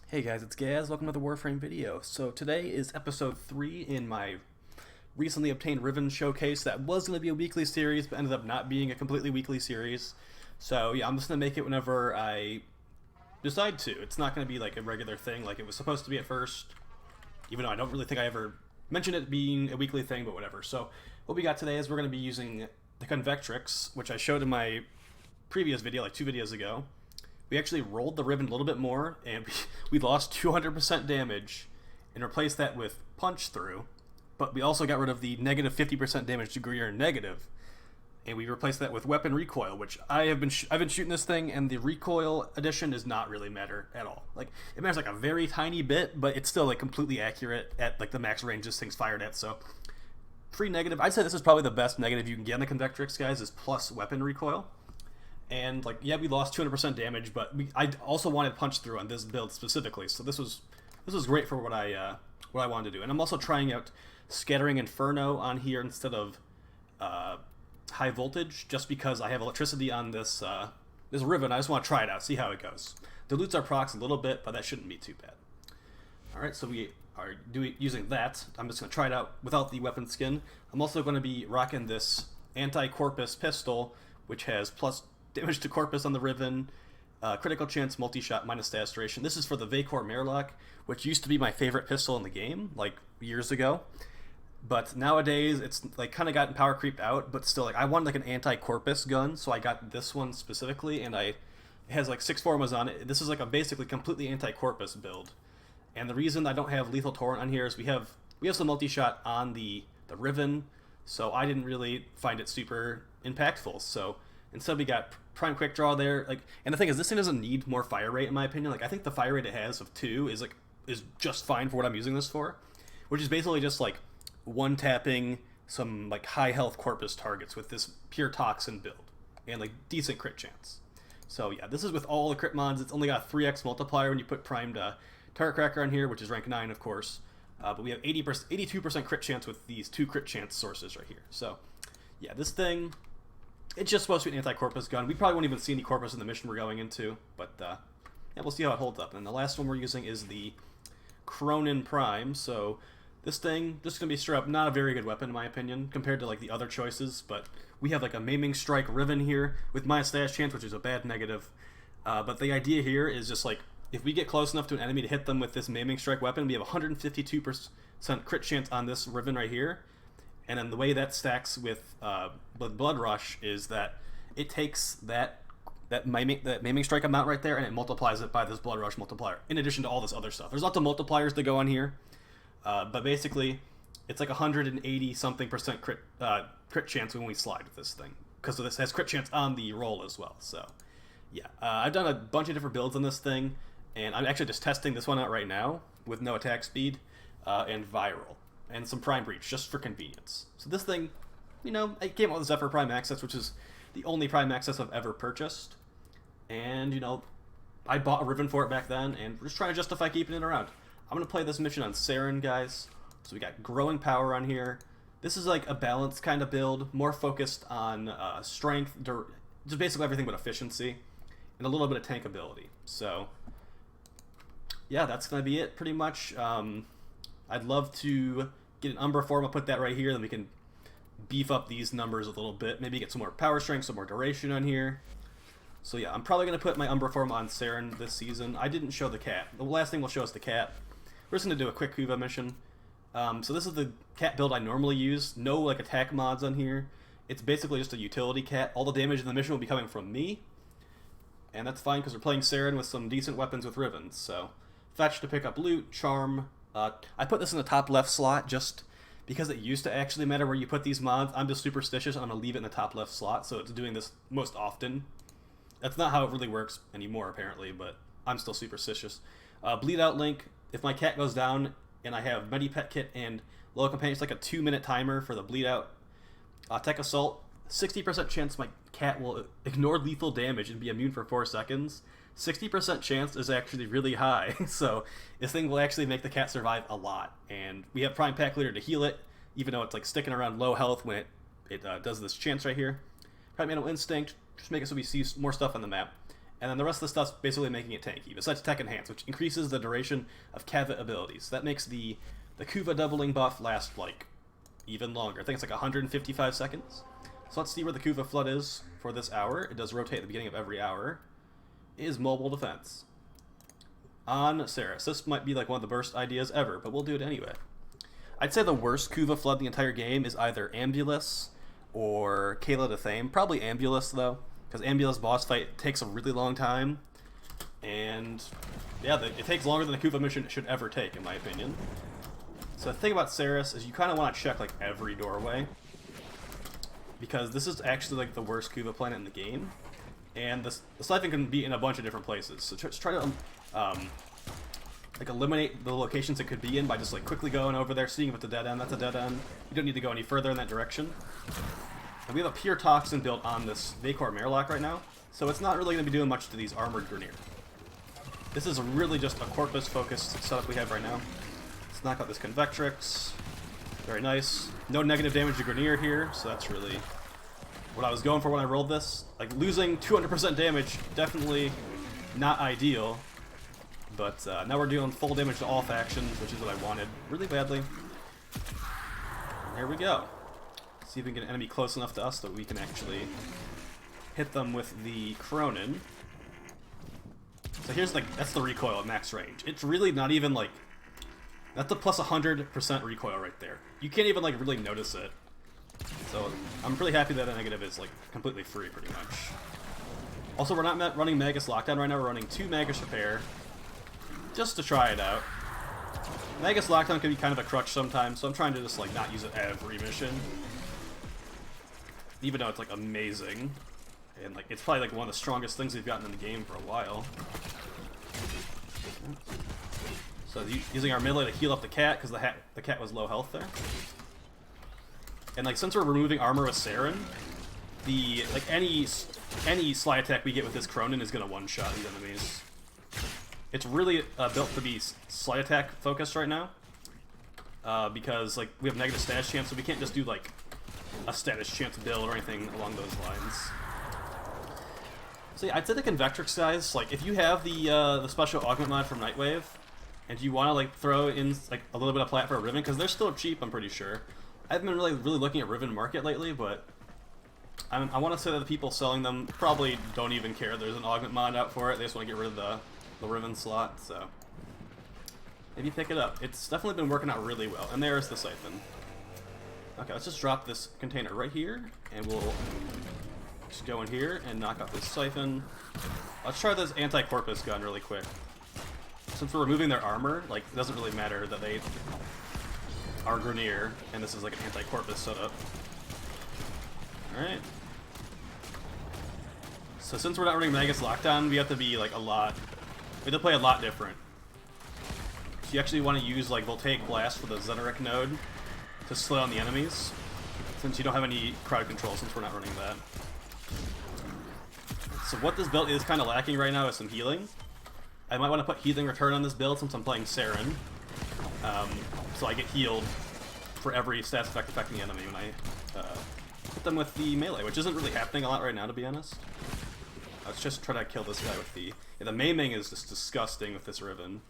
Hey guys, it's Gaz. Welcome to the Warframe video. So today is episode 3 in my recently obtained Riven showcase that was going to be a weekly series but ended up not being a completely weekly series. So yeah, I'm just going to make it whenever I decide to. It's not going to be like a regular thing like it was supposed to be at first, even though I don't really think I ever mentioned it being a weekly thing, but whatever. So what we got today is we're going to be using the Convectrix, which I showed in my previous video, like 2 videos ago. We actually rolled the Riven a little bit more, and we lost 200% damage and replaced that with punch through. But we also got rid of the negative 50% damage to Greer negative, and we replaced that with weapon recoil, which I've been shooting this thing, and the recoil addition does not really matter at all. Like it matters like a very tiny bit, but it's still like completely accurate at like the max range this thing's fired at. So free negative, I'd say this is probably the best negative you can get on the Convectrix, guys, is plus weapon recoil. And like, yeah, we lost 200% damage, but I also wanted punch through on this build specifically, so this was great for what I wanted to do. And I'm also trying out Scattering Inferno on here instead of high voltage, just because I have electricity on this this Riven. I just want to try it out, see how it goes. Dilutes our procs a little bit, but that shouldn't be too bad. All right, so we are using that. I'm just going to try it out without the weapon skin. I'm also going to be rocking this anti-corpus pistol, which has plus damage to corpus on the Riven, critical chance, multi-shot, minus stat duration. This is for the vaykor Marelok, which used to be my favorite pistol in the game, like years ago. But nowadays, it's like kind of gotten power creeped out, but still, like I wanted like an anti-corpus gun, so I got this one specifically, and it has like 6 formas on it. This is like a basically completely anti-corpus build. And the reason I don't have lethal torrent on here is we have some multi-shot on the Riven, so I didn't really find it super impactful. So instead we got prime quick draw there, like, and the thing is, this thing doesn't need more fire rate in my opinion. Like I think the fire rate it has of 2 is just fine for what I'm using this for, which is basically just like one tapping some like high health corpus targets with this pure toxin build and like decent crit chance. So yeah, this is with all the crit mods. It's only got a 3x multiplier when you put primed target cracker on here, which is rank 9 of course, but we have 82% crit chance with these 2 crit chance sources right here. So yeah, this thing, it's just supposed to be an anti-corpus gun. We probably won't even see any corpus in the mission we're going into, but yeah, we'll see how it holds up. And the last one we're using is the Kronen Prime. So this thing, just going to be straight up not a very good weapon in my opinion compared to like the other choices, but we have like a Maiming Strike Riven here with minus stash chance, which is a bad negative. But the idea here is just like, if we get close enough to an enemy to hit them with this Maiming Strike weapon, we have 152% crit chance on this Riven right here. And then the way that stacks with Blood Rush is that it takes that Maiming Strike amount right there and it multiplies it by this Blood Rush multiplier, in addition to all this other stuff. There's lots of multipliers that go on here, but basically it's like 180-something% crit chance when we slide with this thing, because this has crit chance on the roll as well. So yeah, I've done a bunch of different builds on this thing, and I'm actually just testing this one out right now with no attack speed and viral, and some Prime Breach, just for convenience. So this thing, you know, it came out with Zephyr Prime Access, which is the only Prime Access I've ever purchased. And, you know, I bought a Riven for it back then, and we're just trying to justify keeping it around. I'm going to play this mission on Saren, guys. So we got Growing Power on here. This is like a balanced kind of build, more focused on strength, just basically everything but efficiency, and a little bit of tank ability. So, yeah, that's going to be it, pretty much. I'd love to get an Umbra form. I'll put that right here, then we can beef up these numbers a little bit. Maybe get some more power strength, some more duration on here. So yeah, I'm probably going to put my Umbra form on Saren this season. I didn't show the cat. The last thing we'll show is the cat. We're just going to do a quick Kuva mission. So this is the cat build I normally use. No like attack mods on here. It's basically just a utility cat. All the damage in the mission will be coming from me. And that's fine because we're playing Saren with some decent weapons with Rivens. So fetch to pick up loot, charm. I put this in the top left slot just because it used to actually matter where you put these mods. I'm just superstitious. I'm going to leave it in the top left slot, so it's doing this most often. That's not how it really works anymore, apparently, but I'm still superstitious. Bleed out link. If my cat goes down and I have Medi-Pet Kit and Low Companion, it's like a 2-minute timer for the bleed out. Tech Assault. 60% chance my cat will ignore lethal damage and be immune for 4 seconds. 60% chance is actually really high, so this thing will actually make the cat survive a lot. And we have Prime Pack Leader to heal it, even though it's like sticking around low health when it does this chance right here. Prime Animal Instinct, just make it so we see more stuff on the map. And then the rest of the stuff's basically making it tanky, besides Tech Enhance, which increases the duration of Kavit abilities. That makes the Kuva doubling buff last, like, even longer. I think it's like 155 seconds. So let's see where the Kuva Flood is for this hour. It does rotate at the beginning of every hour. It is mobile defense. On Saris. This might be like one of the worst ideas ever, but we'll do it anyway. I'd say the worst Kuva Flood in the entire game is either Ambulus or Kayla de Thame. Probably Ambulus, though, because Ambulus boss fight takes a really long time. And, yeah, it takes longer than a Kuva mission should ever take, in my opinion. So the thing about Saris is you kind of want to check, like, every doorway, because this is actually, like, the worst Kuva planet in the game. And the Siphon can be in a bunch of different places. So just try to, like, eliminate the locations it could be in by just, like, quickly going over there, seeing if it's a dead end. That's a dead end. You don't need to go any further in that direction. And we have a pure Toxin built on this vaykor Marelok right now, so it's not really going to be doing much to these armored Grineer. This is really just a corpus-focused setup we have right now. Let's knock out this Convectrix. Very nice. No negative damage to Grineer here, so that's really what I was going for when I rolled this. Like, losing 200% damage, definitely not ideal. But now we're doing full damage to all factions, which is what I wanted really badly. Here we go. See if we can get an enemy close enough to us that we can actually hit them with the Kronen. So here's, like, that's the recoil at max range. It's really not even, like, that's a plus 100% recoil right there. You can't even, like, really notice it. So I'm pretty happy that the negative is, like, completely free, pretty much. Also, we're not running Magus Lockdown right now. We're running 2 Magus Repair, just to try it out. Magus Lockdown can be kind of a crutch sometimes, so I'm trying to just, like, not use it every mission. Even though it's, like, amazing. And, like, it's probably, like, one of the strongest things we've gotten in the game for a while. So using our melee to heal up the cat, because the cat was low health there. And, like, since we're removing armor with Saren, like, any slide attack we get with this Kronen is going to one-shot these enemies. It's really built to be slide attack focused right now. Because, like, we have negative status chance, so we can't just do, like, a status chance build or anything along those lines. So yeah, I'd say the Convectrix guys, like, if you have the special augment mod from Nightwave, and you want to, like, throw in, like, a little bit of plat for a Riven, because they're still cheap, I'm pretty sure. I haven't been really looking at Riven market lately, but I want to say that the people selling them probably don't even care there's an augment mod out for it. They just want to get rid of the Riven slot, so maybe pick it up. It's definitely been working out really well. And there's the Siphon. Okay, let's just drop this container right here, and we'll just go in here and knock out this Siphon. Let's try this anti-corpus gun really quick. Since we're removing their armor, like, it doesn't really matter that they are Grineer, and this is like an anti-corpus setup. Alright. So since we're not running Magus Lockdown, we have to be, like, we have to play a lot different. So you actually want to use, like, Voltaic Blast for the Zenerek node to slow down the enemies, since you don't have any crowd control, since we're not running that. So what this build is kind of lacking right now is some healing. I might want to put Healing Return on this build since I'm playing Saren. So I get healed for every stats effect affecting the enemy when I hit them with the melee, which isn't really happening a lot right now, to be honest. Let's just try to kill this guy with the... Yeah, the maiming is just disgusting with this Riven.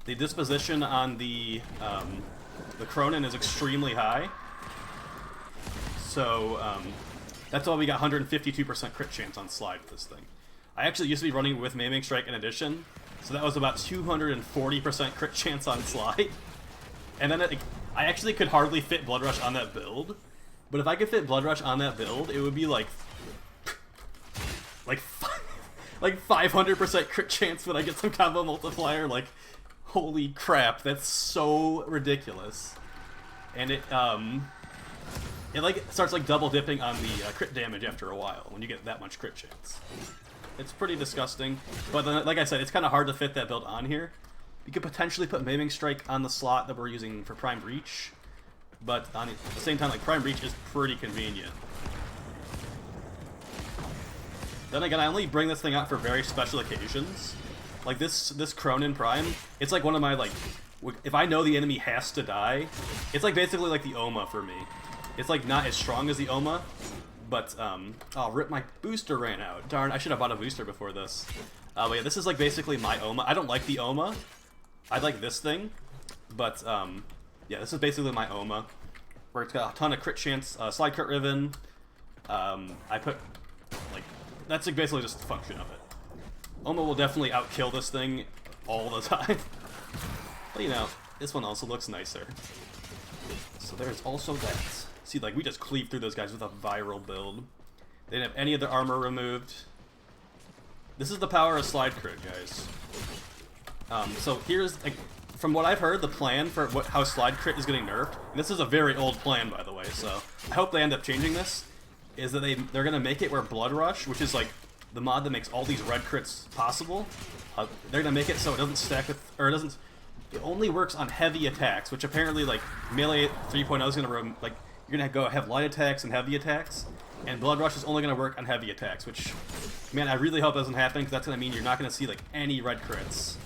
The disposition on the Kronen is extremely high. So, that's why we got 152% crit chance on slide with this thing. I actually used to be running with Maiming Strike in addition, so that was about 240% crit chance on slide. And then I actually could hardly fit Blood Rush on that build, but if I could fit Blood Rush on that build, it would be like 500% crit chance when I get some combo multiplier. Like, holy crap, that's so ridiculous. And it like starts like double dipping on the crit damage after a while when you get that much crit chance. It's pretty disgusting, but then, like I said, it's kind of hard to fit that build on here. You could potentially put Maiming Strike on the slot that we're using for Prime Breach, but at the same time, like, Prime Breach is pretty convenient. Then again, I only bring this thing out for very special occasions. Like this Kronen Prime, it's like one of my, like, if I know the enemy has to die, it's like basically like the Oma for me. It's like not as strong as the Oma, but, oh, rip, my booster ran out. Darn, I should have bought a booster before this. But yeah, this is like basically my Oma. I don't like the Oma. I like this thing, but yeah, this is basically my Oma, where it's got a ton of crit chance, slide crit Riven. I put like that's like basically just the function of it. Oma will definitely outkill this thing all the time, but you know, this one also looks nicer. So there's also that. See, like we just cleave through those guys with a viral build. They didn't have any of their armor removed. This is the power of slide crit, guys. So here's, like, from what I've heard, the plan for how slide crit is getting nerfed, and this is a very old plan, by the way, so I hope they end up changing this, is that they're going to make it where Blood Rush, which is, like, the mod that makes all these red crits possible, they're going to make it so it doesn't stack with, or it only works on heavy attacks, which apparently, like, Melee 3.0 is going to, like, you're going to go have light attacks and heavy attacks, and Blood Rush is only going to work on heavy attacks, which, man, I really hope doesn't happen, because that's going to mean you're not going to see, like, any red crits,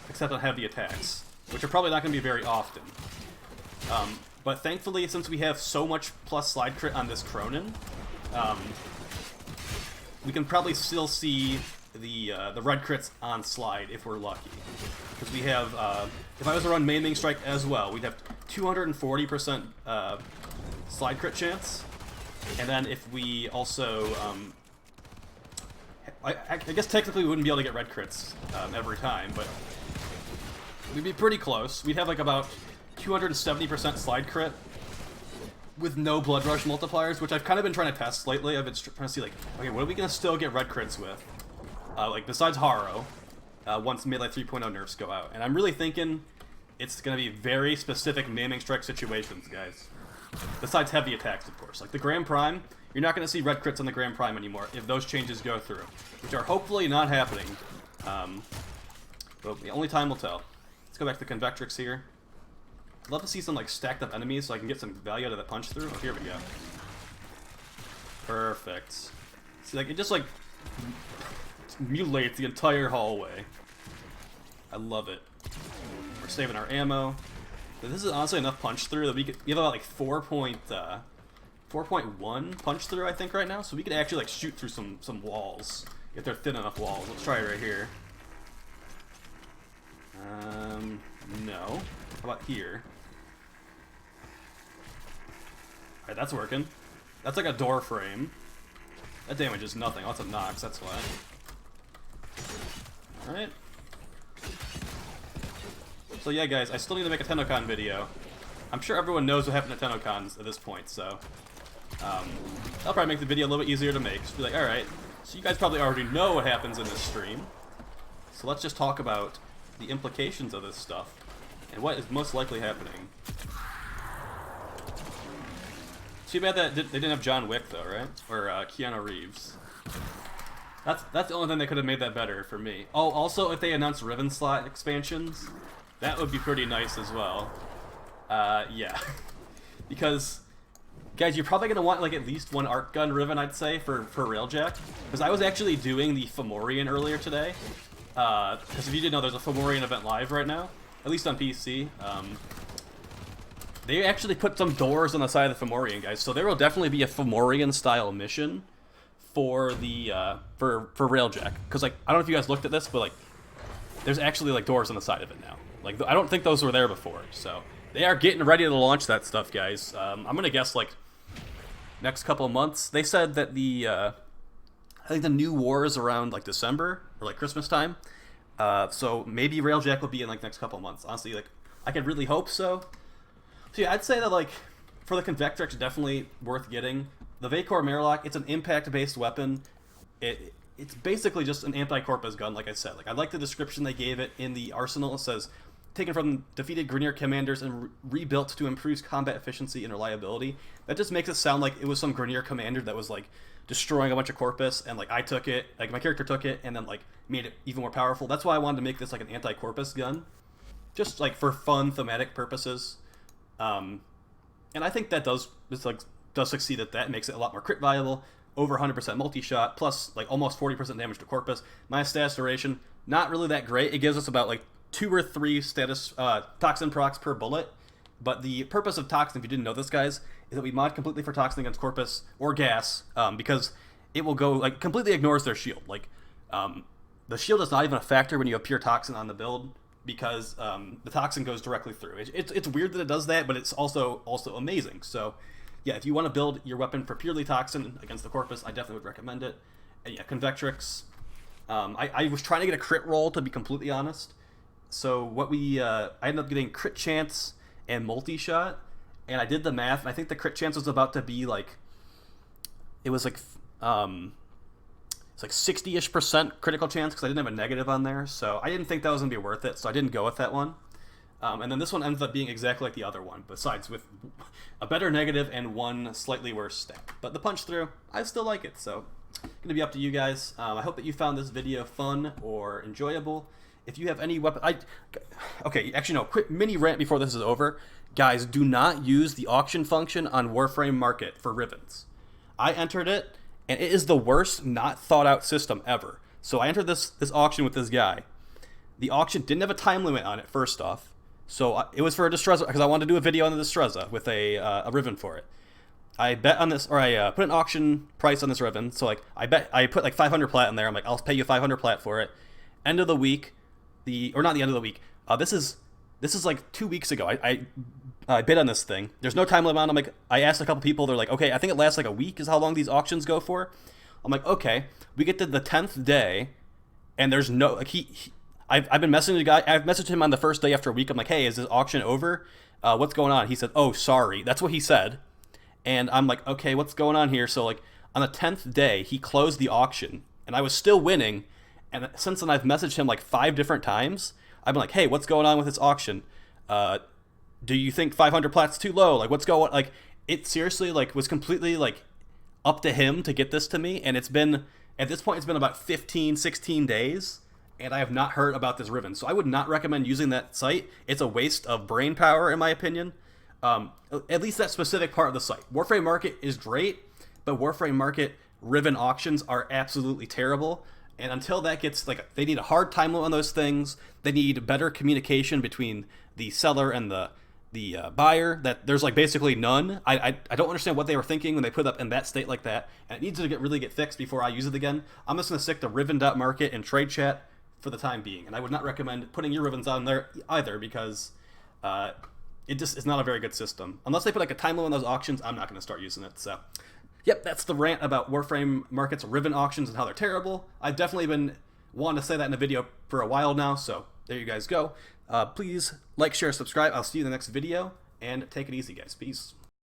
except on heavy attacks, which are probably not going to be very often. But thankfully, since we have so much plus slide crit on this Kronen, we can probably still see the red crits on slide if we're lucky. Because we have, if I was to run Maiming Strike as well, we'd have 240% slide crit chance. And then if we also, I guess technically we wouldn't be able to get red crits every time, but we'd be pretty close. We'd have like about 270% slide crit with no Blood Rush multipliers, which I've kind of been trying to test lately. I've been trying to see like, okay, what are we going to still get red crits with? Like besides Haro, once Melee 3.0 nerfs go out. And I'm really thinking it's going to be very specific Maiming Strike situations, guys. Besides heavy attacks, of course. Like the Grand Prime, you're not going to see red crits on the Grand Prime anymore if those changes go through, which are hopefully not happening. But the only time will tell. Let's go back to Convectrix here. I'd love to see some like stacked up enemies so I can get some value out of that punch through. Oh, here we go. Perfect. See, like it just like mutilates the entire hallway. I love it. We're saving our ammo. This is honestly enough punch through that we have about like 4.1 punch through, I think, right now. So we could actually like shoot through some walls if they're thin enough walls. Let's try it right here. No. How about here? Alright, that's working. That's like a door frame. That damage is nothing. Lots of knocks, that's why. Alright. So yeah, guys, I still need to make a TennoCon video. I'm sure everyone knows what happened at TennoCons at this point, so I'll probably make the video a little bit easier to make. Just be like, alright, so you guys probably already know what happens in this stream. So let's just talk about the implications of this stuff and what is most likely happening. Too bad that they didn't have John Wick, though, right? Or Keanu Reeves. That's the only thing that could have made that better for me. Oh, also, if they announced Riven slot expansions, that would be pretty nice as well. Yeah. Because, guys, you're probably going to want, like, at least one arc gun Riven, I'd say, for Railjack. Because I was actually doing the Fomorian earlier today. Because if you didn't know, there's a Fomorian event live right now. At least on PC. They actually put some doors on the side of the Fomorian, guys. So there will definitely be a Fomorian-style mission for the, for Railjack. Because, like, I don't know if you guys looked at this, but, like, there's actually, like, doors on the side of it now. Like, I don't think those were there before, so they are getting ready to launch that stuff, guys. I'm gonna guess, like, next couple of months. They said that I think the new war is around, like, December, or, like, Christmas time. So maybe Railjack will be in, like, next couple of months. Honestly, like, I could really hope so. So yeah, I'd say that, like, for the Convectrix, definitely worth getting. The vaykor Marelok, it's an impact-based weapon. It's basically just an anti-corpus gun, like I said. Like, I like the description they gave it in the arsenal. It says, taken from defeated Grineer commanders and rebuilt to improve combat efficiency and reliability. That just makes it sound like it was some Grineer commander that was, like, destroying a bunch of corpus, and, like, I took it, like, my character took it, and then, like, made it even more powerful. That's why I wanted to make this, like, an anti-corpus gun. Just, like, for fun, thematic purposes. And I think that does succeed at that. It makes it a lot more crit viable. Over 100% multi-shot, plus, like, almost 40% damage to corpus. My status duration, not really that great. It gives us about, like, 2 or 3 status toxin procs per bullet. But the purpose of toxin, if you didn't know this, guys, is that we mod completely for toxin against corpus or gas, because it will go, like, completely ignores their shield. Like, the shield is not even a factor when you have pure toxin on the build, because the toxin goes directly through. It's weird that it does that, but it's also amazing. So yeah, if you want to build your weapon for purely toxin against the corpus, I definitely would recommend it. And yeah, Convectrix. I was trying to get a crit roll, to be completely honest. So what I ended up getting crit chance and multi-shot, and I did the math, and I think the crit chance was about to be like, it was like, it's like 60-ish% critical chance, because I didn't have a negative on there, so I didn't think that was going to be worth it, so I didn't go with that one. And then this one ends up being exactly like the other one, besides with a better negative and one slightly worse stat. But the punch through, I still like it, so it's going to be up to you guys. I hope that you found this video fun or enjoyable. If you have any weapon... Okay, actually no, quick mini rant before this is over. Guys, do not use the auction function on Warframe Market for Rivens. I entered it, and it is the worst not thought out system ever. So I entered this auction with this guy. The auction didn't have a time limit on it, first off. So it was for a destreza, because I wanted to do a video on the destreza with a Riven for it. I bet on this, or I put an auction price on this Riven. So like I put like 500 plat in there. I'm like, I'll pay you 500 plat for it. End of the week, or not the end of the week. This is like 2 weeks ago. I bid on this thing. There's no time limit on it. I'm like, I asked a couple people. They're like, okay, I think it lasts like a week is how long these auctions go for. I'm like, okay. We get to the 10th day, and there's no, like, I've been messaging the guy. I've messaged him on the first day after a week. I'm like, hey, is this auction over? What's going on? He said, oh, sorry. That's what he said. And I'm like, okay, what's going on here? So like on the 10th day, he closed the auction, and I was still winning. And since then, I've messaged him like 5 different times. I've been like, hey, what's going on with this auction? Do you think 500 plat's too low? Like, what's going on? Like, it seriously like was completely like up to him to get this to me. And it's been, at this point, it's been about 15, 16 days. And I have not heard about this Riven. So I would not recommend using that site. It's a waste of brain power, in my opinion. At least that specific part of the site. Warframe Market is great, but Warframe Market Riven auctions are absolutely terrible. And until that gets, like, they need a hard time limit on those things. They need better communication between the seller and the buyer. That there's like basically none. I don't understand what they were thinking when they put it up in that state like that. And it needs to really get fixed before I use it again. I'm just gonna stick to Riven.market and trade chat for the time being. And I would not recommend putting your Rivens on there either, because it just is not a very good system. Unless they put like a time limit on those auctions, I'm not going to start using it. So, yep, that's the rant about Warframe Market's Riven auctions and how they're terrible. I've definitely been wanting to say that in a video for a while now, so there you guys go. Please like, share, subscribe. I'll see you in the next video, and take it easy, guys. Peace.